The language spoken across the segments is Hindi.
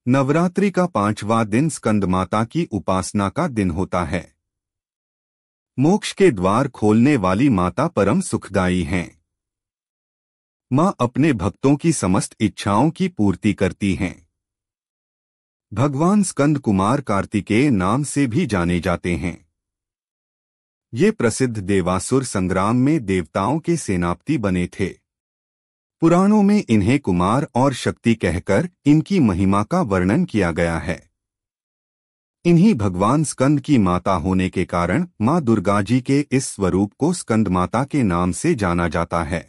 नवरात्रि का 5वां दिन स्कंदमाता की उपासना का दिन होता है। मोक्ष के द्वार खोलने वाली माता परम सुखदायी हैं। माँ अपने भक्तों की समस्त इच्छाओं की पूर्ति करती हैं। भगवान स्कंद कुमार कार्तिकेय नाम से भी जाने जाते हैं। ये प्रसिद्ध देवासुर संग्राम में देवताओं के सेनापति बने थे। पुराणों में इन्हें कुमार और शक्ति कहकर इनकी महिमा का वर्णन किया गया है। इन्हीं भगवान स्कंद की माता होने के कारण मां दुर्गा जी के इस स्वरूप को स्कंद माता के नाम से जाना जाता है।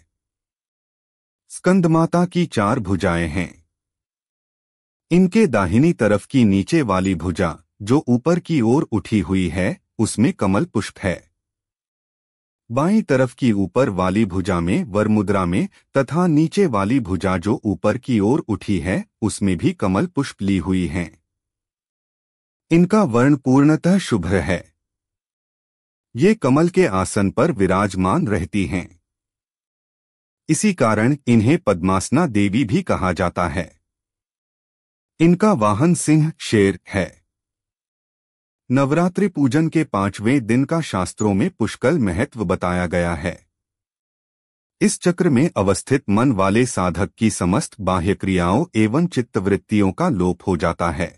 स्कंद माता की 4 भुजाएं हैं। इनके दाहिनी तरफ की नीचे वाली भुजा जो ऊपर की ओर उठी हुई है, उसमें कमल पुष्प है। बाईं तरफ की ऊपर वाली भुजा में वरमुद्रा में तथा नीचे वाली भुजा जो ऊपर की ओर उठी है, उसमें भी कमल पुष्प ली हुई हैं। इनका वर्ण पूर्णतः शुभ्र है। ये कमल के आसन पर विराजमान रहती हैं। इसी कारण इन्हें पद्मासना देवी भी कहा जाता है। इनका वाहन सिंह शेर है। नवरात्रि पूजन के 5वें दिन का शास्त्रों में पुष्कल महत्व बताया गया है। इस चक्र में अवस्थित मन वाले साधक की समस्त बाह्य क्रियाओं एवं चित्तवृत्तियों का लोप हो जाता है।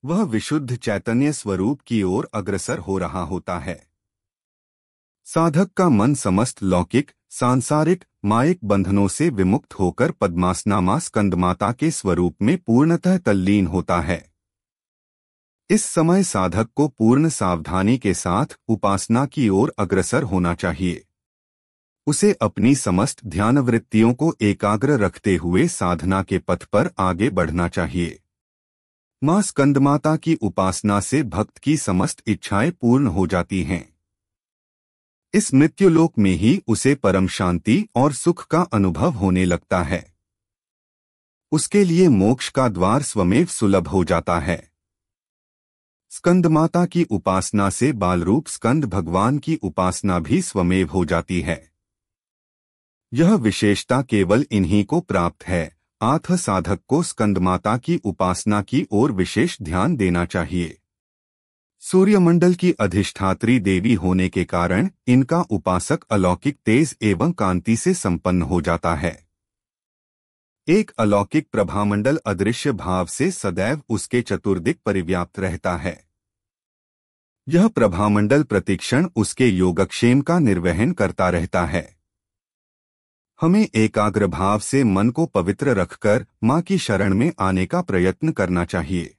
वह विशुद्ध चैतन्य स्वरूप की ओर अग्रसर हो रहा होता है। साधक का मन समस्त लौकिक, सांसारिक, मायिक बंधनों से विमुक्त होकर पद्मासना मां स्कंदमाता के स्वरूप में पूर्णतः तल्लीन होता है। इस समय साधक को पूर्ण सावधानी के साथ उपासना की ओर अग्रसर होना चाहिए। उसे अपनी समस्त ध्यानवृत्तियों को एकाग्र रखते हुए साधना के पथ पर आगे बढ़ना चाहिए। मां स्कंदमाता की उपासना से भक्त की समस्त इच्छाएं पूर्ण हो जाती हैं। इस मृत्युलोक में ही उसे परम शांति और सुख का अनुभव होने लगता है। उसके लिए मोक्ष का द्वार स्वमेव सुलभ हो जाता है। स्कंदमाता की उपासना से बालरूप स्कंद भगवान की उपासना भी स्वमेव हो जाती है। यह विशेषता केवल इन्हीं को प्राप्त है। अतः साधक को स्कंदमाता की उपासना की ओर विशेष ध्यान देना चाहिए। सूर्यमंडल की अधिष्ठात्री देवी होने के कारण इनका उपासक अलौकिक तेज एवं कांति से संपन्न हो जाता है। एक अलौकिक प्रभामंडल अदृश्य भाव से सदैव उसके चतुर्दिक परिव्याप्त रहता है। यह प्रभामंडल प्रतिक्षण उसके योगक्षेम का निर्वहन करता रहता है। हमें एकाग्र भाव से मन को पवित्र रखकर मां की शरण में आने का प्रयत्न करना चाहिए।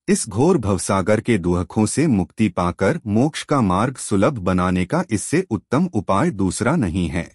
इस घोर भवसागर के दुहखों से मुक्ति पाकर मोक्ष का मार्ग सुलभ बनाने का इससे उत्तम उपाय दूसरा नहीं है।